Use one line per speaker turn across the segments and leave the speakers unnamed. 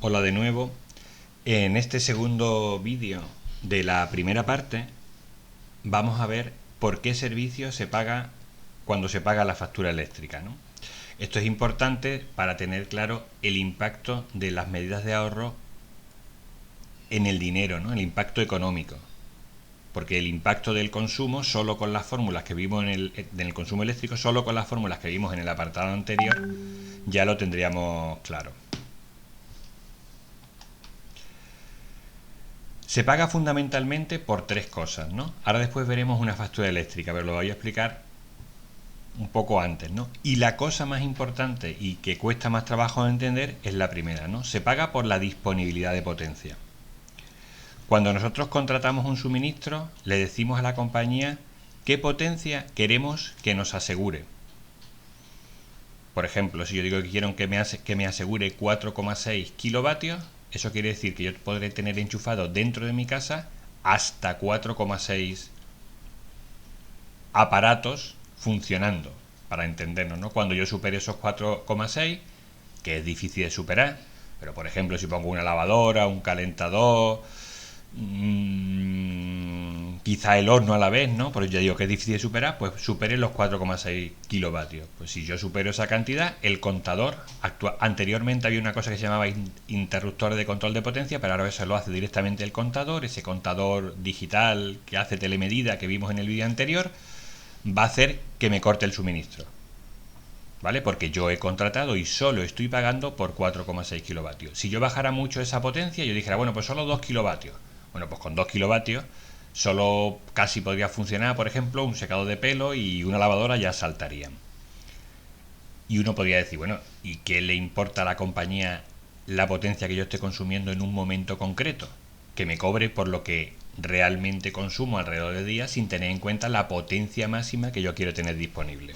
Hola de nuevo. En este segundo vídeo de la primera parte vamos a ver por qué servicio se paga cuando se paga la factura eléctrica, ¿no? Esto es importante para tener claro el impacto de las medidas de ahorro en el dinero, ¿no? El impacto económico. Porque el impacto del consumo, solo con las fórmulas que vimos en el consumo eléctrico, solo con las fórmulas que vimos en el apartado anterior, ya lo tendríamos claro. Se paga fundamentalmente por tres cosas, ¿no? Ahora después veremos una factura eléctrica, pero lo voy a explicar un poco antes, ¿no? Y la cosa más importante y que cuesta más trabajo de entender es la primera, ¿no? Se paga por la disponibilidad de potencia. Cuando nosotros contratamos un suministro, le decimos a la compañía qué potencia queremos que nos asegure. Por ejemplo, si yo digo que quiero que me asegure 4,6 kilovatios, eso quiere decir que yo podré tener enchufado dentro de mi casa hasta 4,6 aparatos funcionando, para entendernos, ¿no? Cuando yo supere esos 4,6, que es difícil de superar, pero por ejemplo si pongo una lavadora, un calentador, quizá el horno a la vez, ¿no? Pero ya digo que es difícil de superar, pues supere los 4,6 kilovatios. Pues si yo supero esa cantidad, el contador anteriormente había una cosa que se llamaba interruptor de control de potencia, pero ahora eso lo hace directamente el contador. Ese contador digital que hace telemedida que vimos en el vídeo anterior va a hacer que me corte el suministro, ¿vale? Porque yo he contratado y solo estoy pagando por 4,6 kilovatios. Si yo bajara mucho esa potencia, yo dijera, bueno, pues solo 2 kilovatios. Bueno, pues con 2 kilovatios solo casi podría funcionar, por ejemplo, un secador de pelo y una lavadora ya saltarían. Y uno podría decir, bueno, ¿y qué le importa a la compañía la potencia que yo esté consumiendo en un momento concreto? Que me cobre por lo que realmente consumo alrededor del día sin tener en cuenta la potencia máxima que yo quiero tener disponible.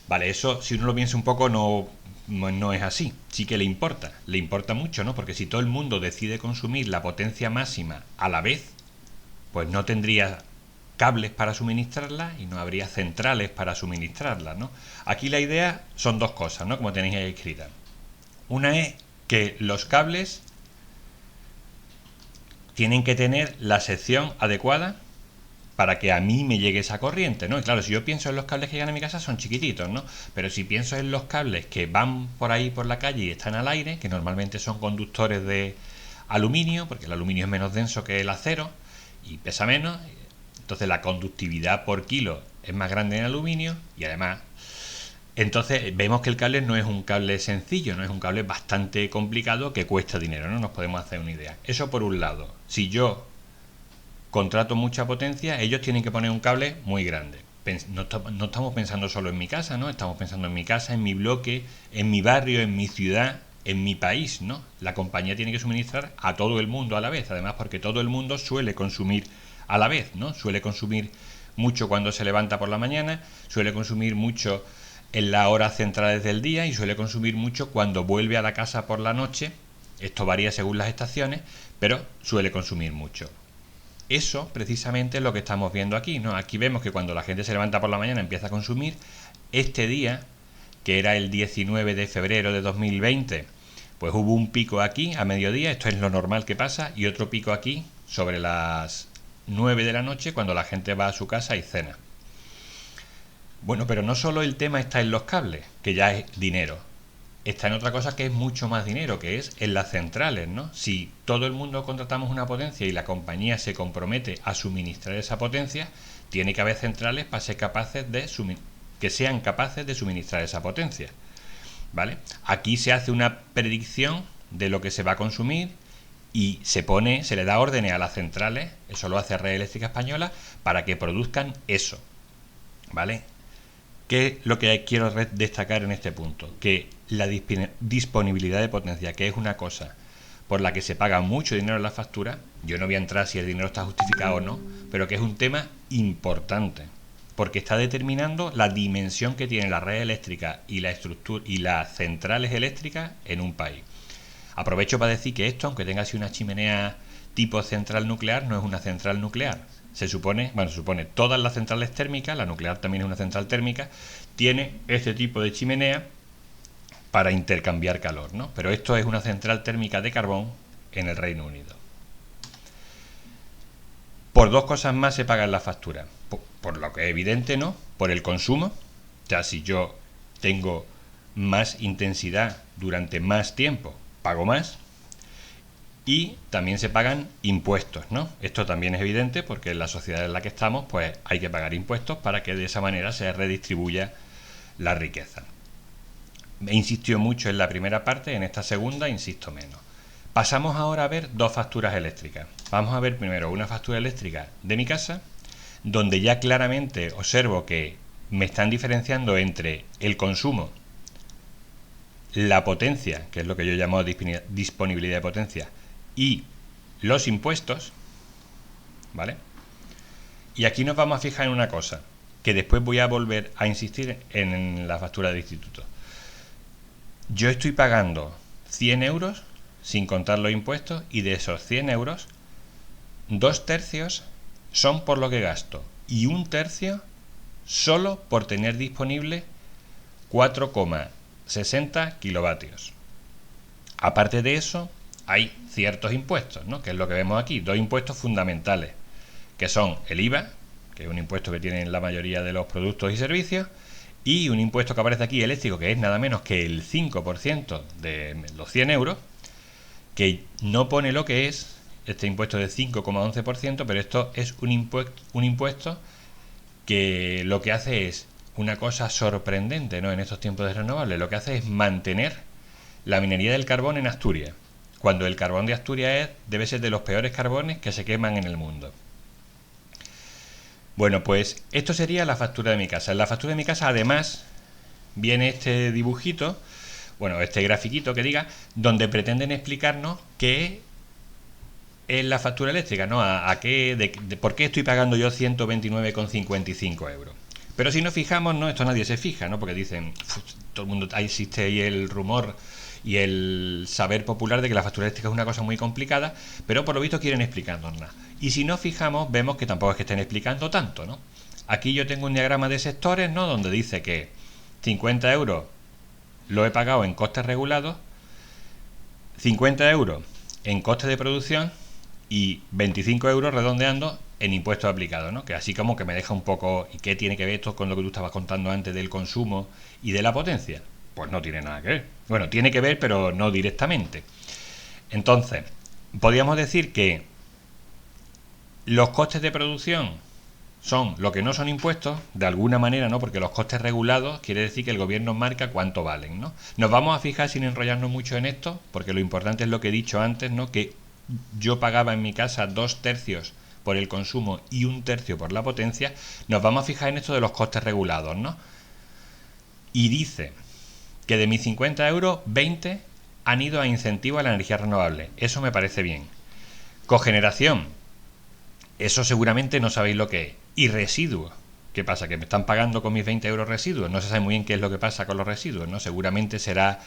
Vale, eso si uno lo piensa un poco no es así. Sí que le importa mucho, ¿no? Porque si todo el mundo decide consumir la potencia máxima a la vez, pues no tendría cables para suministrarla y no habría centrales para suministrarla, ¿no? Aquí la idea son dos cosas, ¿no? Como tenéis ahí escritas. Una es que los cables tienen que tener la sección adecuada para que a mí me llegue esa corriente, ¿no? Y claro, si yo pienso en los cables que llegan a mi casa son chiquititos, ¿no? Pero si pienso en los cables que van por ahí por la calle y están al aire, que normalmente son conductores de aluminio, porque el aluminio es menos denso que el acero y pesa menos, entonces la conductividad por kilo es más grande en aluminio y además entonces vemos que el cable no es un cable sencillo, no es un cable bastante complicado que cuesta dinero, ¿no? Nos podemos hacer una idea. Eso por un lado. Si yo contrato mucha potencia, ellos tienen que poner un cable muy grande. No estamos pensando solo en mi casa, ¿no? Estamos pensando en mi casa, en mi bloque, en mi barrio, en mi ciudad, en mi país, ¿no? La compañía tiene que suministrar a todo el mundo a la vez, además porque todo el mundo suele consumir a la vez, ¿no? Suele consumir mucho cuando se levanta por la mañana, suele consumir mucho en las horas centrales del día y suele consumir mucho cuando vuelve a la casa por la noche. Esto varía según las estaciones, pero suele consumir mucho. Eso precisamente es lo que estamos viendo aquí, ¿no? Aquí vemos que cuando la gente se levanta por la mañana empieza a consumir. Este día, que era el 19 de febrero de 2020, pues hubo un pico aquí a mediodía, esto es lo normal que pasa, y otro pico aquí sobre las 9 de la noche cuando la gente va a su casa y cena. Bueno, pero no solo el tema está en los cables, que ya es dinero. Está en otra cosa que es mucho más dinero, que es en las centrales, ¿no? Si todo el mundo contratamos una potencia y la compañía se compromete a suministrar esa potencia, tiene que haber centrales para ser capaces que sean capaces de suministrar esa potencia, ¿vale? Aquí se hace una predicción de lo que se va a consumir y se le da órdenes a las centrales, eso lo hace Red Eléctrica Española, para que produzcan eso, ¿vale? ¿Qué es lo que quiero destacar en este punto? Que la disponibilidad de potencia, que es una cosa por la que se paga mucho dinero en la factura, yo no voy a entrar si el dinero está justificado o no, pero que es un tema importante, porque está determinando la dimensión que tiene la red eléctrica y la estructura y las centrales eléctricas en un país. Aprovecho para decir que esto, aunque tenga así una chimenea tipo central nuclear, no es una central nuclear. Se supone todas las centrales térmicas, la nuclear también es una central térmica, tiene este tipo de chimenea para intercambiar calor, ¿no? Pero esto es una central térmica de carbón en el Reino Unido. Por dos cosas más se paga en la factura. Por lo que es evidente, ¿no? Por el consumo. O sea, si yo tengo más intensidad durante más tiempo, pago más. Y también se pagan impuestos, ¿no? Esto también es evidente porque en la sociedad en la que estamos, pues hay que pagar impuestos para que de esa manera se redistribuya la riqueza. Me insistió mucho en la primera parte, en esta segunda insisto menos. Pasamos ahora a ver dos facturas eléctricas. Vamos a ver primero una factura eléctrica de mi casa, donde ya claramente observo que me están diferenciando entre el consumo, la potencia, que es lo que yo llamo disponibilidad de potencia, y los impuestos, ¿vale? Y aquí nos vamos a fijar en una cosa, que después voy a volver a insistir en la factura del instituto. Yo estoy pagando 100 euros sin contar los impuestos, y de esos 100 euros, 2/3 son por lo que gasto y 1/3 solo por tener disponible 4,60 kilovatios. Aparte de eso, hay ciertos impuestos, ¿no? Que es lo que vemos aquí, dos impuestos fundamentales, que son el IVA, que es un impuesto que tienen la mayoría de los productos y servicios, y un impuesto que aparece aquí eléctrico, que es nada menos que el 5% de los 100 euros, que no pone lo que es este impuesto de 5,11%, pero esto es un impuesto que lo que hace es una cosa sorprendente, ¿no? En estos tiempos de renovables, lo que hace es mantener la minería del carbón en Asturias, cuando el carbón de Asturias debe ser de los peores carbones que se queman en el mundo. Bueno, pues esto sería la factura de mi casa. En la factura de mi casa, además, viene este dibujito, bueno, este grafiquito que diga, donde pretenden explicarnos qué es la factura eléctrica, ¿no? ¿Por qué estoy pagando yo 129,55 euros? Pero si nos fijamos, no, esto nadie se fija, ¿no? Porque dicen, todo el mundo, ahí existe ahí el rumor y el saber popular de que la factura eléctrica es una cosa muy complicada, pero por lo visto quieren explicarnosla. Y si nos fijamos, vemos que tampoco es que estén explicando tanto, ¿no? Aquí yo tengo un diagrama de sectores, ¿no? Donde dice que 50 euros lo he pagado en costes regulados, 50 euros en costes de producción y 25 euros redondeando en impuestos aplicados, ¿no? Que así como que me deja un poco, ¿y qué tiene que ver esto con lo que tú estabas contando antes del consumo y de la potencia? Pues no tiene nada que ver. Bueno, tiene que ver, pero no directamente. Entonces, podríamos decir que los costes de producción son lo que no son impuestos, de alguna manera, ¿no? Porque los costes regulados quiere decir que el gobierno marca cuánto valen, ¿no? Nos vamos a fijar sin enrollarnos mucho en esto, porque lo importante es lo que he dicho antes, ¿no? Que yo pagaba en mi casa 2/3 por el consumo y 1/3 por la potencia. Nos vamos a fijar en esto de los costes regulados, ¿no? Y dice que de mis 50 euros, 20 han ido a incentivo a la energía renovable. Eso me parece bien. Cogeneración, eso seguramente no sabéis lo que es. Y residuos, ¿qué pasa? Que me están pagando con mis 20 euros residuos. No se sabe muy bien qué es lo que pasa con los residuos, ¿no? Seguramente será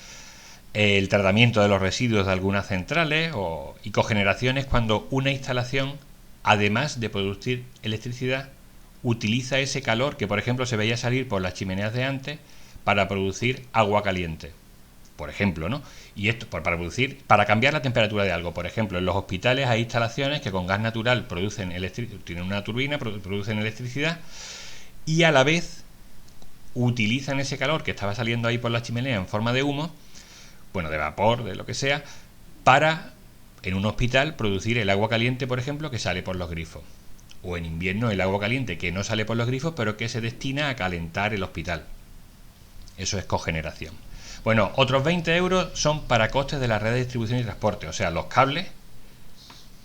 el tratamiento de los residuos de algunas centrales, y cogeneración es cuando una instalación, además de producir electricidad, utiliza ese calor que, por ejemplo, se veía salir por las chimeneas de antes para producir agua caliente, por ejemplo, ¿no? Y esto para cambiar la temperatura de algo. Por ejemplo, en los hospitales hay instalaciones que con gas natural tienen una turbina, producen electricidad, y a la vez utilizan ese calor que estaba saliendo ahí por la chimenea en forma de humo, bueno, de vapor, de lo que sea, para, en un hospital, producir el agua caliente, por ejemplo, que sale por los grifos. O en invierno el agua caliente que no sale por los grifos, pero que se destina a calentar el hospital. Eso es cogeneración. Bueno, otros 20 euros son para costes de la red de distribución y transporte, o sea, los cables,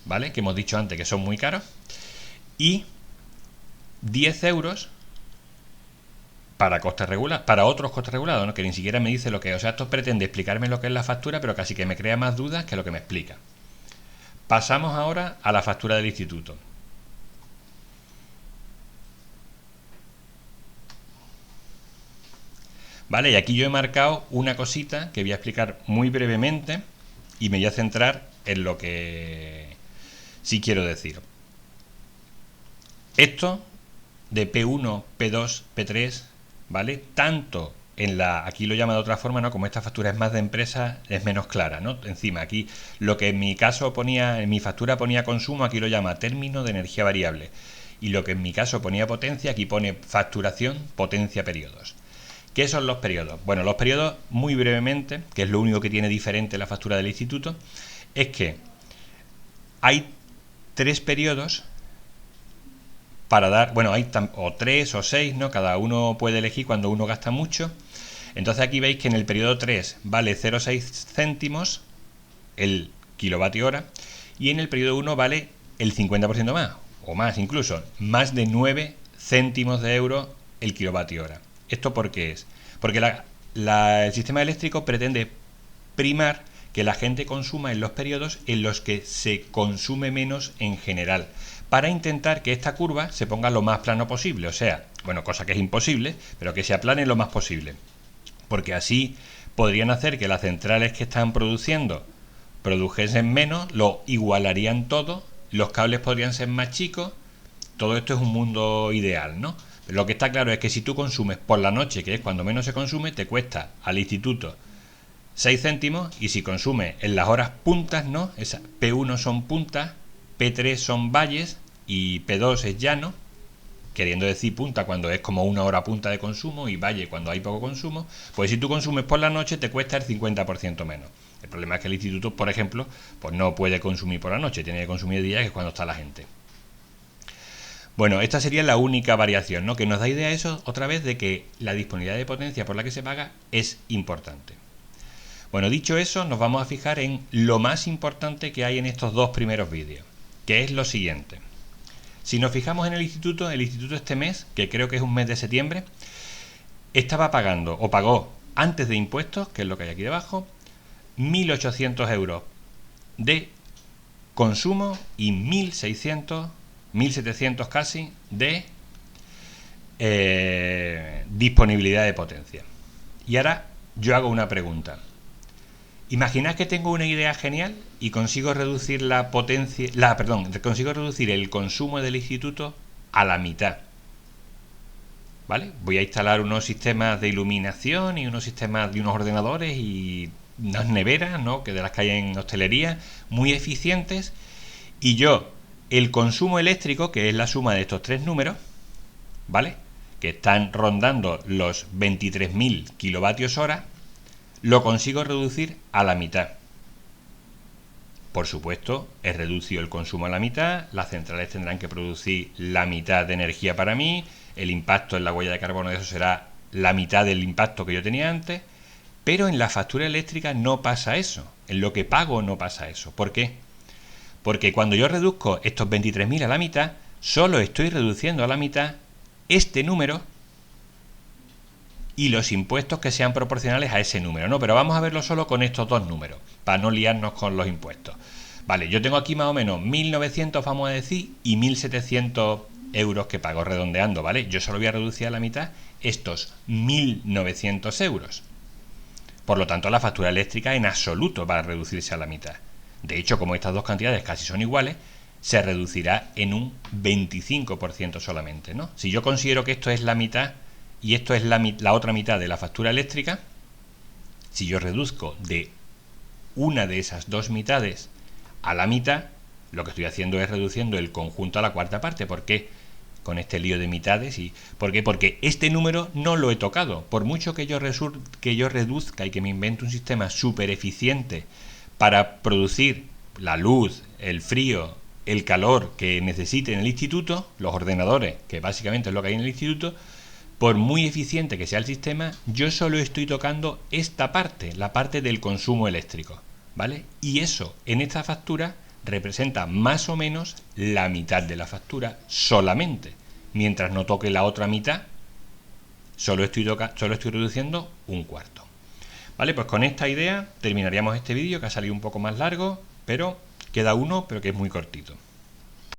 ¿vale? Que hemos dicho antes que son muy caros. Y 10 euros para costes regulados, para otros costes regulados, ¿no? Que ni siquiera me dice lo que es. O sea, esto pretende explicarme lo que es la factura, pero casi que me crea más dudas que lo que me explica. Pasamos ahora a la factura del instituto. Vale, y aquí yo he marcado una cosita que voy a explicar muy brevemente y me voy a centrar en lo que sí quiero decir. Esto de P1, P2, P3, ¿vale? Tanto aquí lo llama de otra forma, ¿no? Como esta factura es más de empresa, es menos clara, ¿no? Encima, aquí lo que en mi caso ponía, en mi factura ponía consumo, aquí lo llama término de energía variable. Y lo que en mi caso ponía potencia, aquí pone facturación, potencia, periodos. ¿Qué son los periodos? Bueno, los periodos, muy brevemente, que es lo único que tiene diferente la factura del instituto, es que hay 3 periodos para dar, bueno, hay o 3 o 6, ¿no? Cada uno puede elegir cuando uno gasta mucho. Entonces aquí veis que en el periodo 3 vale 0,6 céntimos el kilovatio hora y en el periodo 1 vale el 50% más, o más incluso, más de 9 céntimos de euro el kilovatio hora. ¿Esto por qué es? Porque el sistema eléctrico pretende primar que la gente consuma en los periodos en los que se consume menos en general, para intentar que esta curva se ponga lo más plano posible, o sea, bueno, cosa que es imposible, pero que se aplane lo más posible, porque así podrían hacer que las centrales que están produjesen menos, lo igualarían todo, los cables podrían ser más chicos, todo esto es un mundo ideal, ¿no? Pero lo que está claro es que si tú consumes por la noche, que es cuando menos se consume, te cuesta al instituto 6 céntimos, y si consume en las horas puntas, ¿no? Esa P1 son puntas, P3 son valles y P2 es llano, queriendo decir punta cuando es como una hora punta de consumo y valle cuando hay poco consumo, pues si tú consumes por la noche te cuesta el 50% menos. El problema es que el instituto, por ejemplo, pues no puede consumir por la noche, tiene que consumir de día, que es cuando está la gente. Bueno, esta sería la única variación, ¿no? Que nos da idea eso, otra vez, de que la disponibilidad de potencia por la que se paga es importante. Bueno, dicho eso, nos vamos a fijar en lo más importante que hay en estos 2 primeros vídeos, que es lo siguiente. Si nos fijamos en el instituto este mes, que creo que es un mes de septiembre, estaba pagando, o pagó antes de impuestos, que es lo que hay aquí debajo, 1.800 euros de consumo y 1.600, 1.700 casi de disponibilidad de potencia. Y ahora yo hago una pregunta. Imaginad que tengo una idea genial y consigo reducir consigo reducir el consumo del instituto a la mitad. ¿Vale? Voy a instalar unos sistemas de iluminación y unos sistemas de unos ordenadores y unas neveras, ¿no? Que de las que hay en hostelería, muy eficientes, y yo, el consumo eléctrico, que es la suma de estos 3 números, ¿vale? Que están rondando los 23.000 kilovatios hora, lo consigo reducir a la mitad. Por supuesto, he reducido el consumo a la mitad, las centrales tendrán que producir la mitad de energía para mí, el impacto en la huella de carbono de eso será la mitad del impacto que yo tenía antes, pero en la factura eléctrica no pasa eso, en lo que pago no pasa eso. ¿Por qué? Porque cuando yo reduzco estos 23.000 a la mitad, solo estoy reduciendo a la mitad este número y los impuestos que sean proporcionales a ese número, ¿no? Pero vamos a verlo solo con estos 2 números, para no liarnos con los impuestos. Vale, yo tengo aquí más o menos 1.900, vamos a decir, y 1.700 euros que pago redondeando, ¿vale? Yo solo voy a reducir a la mitad estos 1.900 euros. Por lo tanto, la factura eléctrica en absoluto va a reducirse a la mitad. De hecho, como estas dos cantidades casi son iguales, se reducirá en un 25% solamente, ¿no? Si yo considero que esto es la mitad y esto es la otra mitad de la factura eléctrica, si yo reduzco de una de esas 2 mitades a la mitad, lo que estoy haciendo es reduciendo el conjunto a la cuarta parte. ¿Por qué? Con este lío de mitades. ¿Por qué? Porque este número no lo he tocado. Por mucho que yo reduzca y que me invente un sistema súper eficiente para producir la luz, el frío, el calor que necesite en el instituto, los ordenadores, que básicamente es lo que hay en el instituto, por muy eficiente que sea el sistema, yo solo estoy tocando esta parte, la parte del consumo eléctrico, ¿vale? Y eso en esta factura representa más o menos la mitad de la factura solamente. Mientras no toque la otra mitad, solo estoy reduciendo un cuarto. Vale, pues con esta idea terminaríamos este vídeo, que ha salido un poco más largo, pero queda uno, pero que es muy cortito.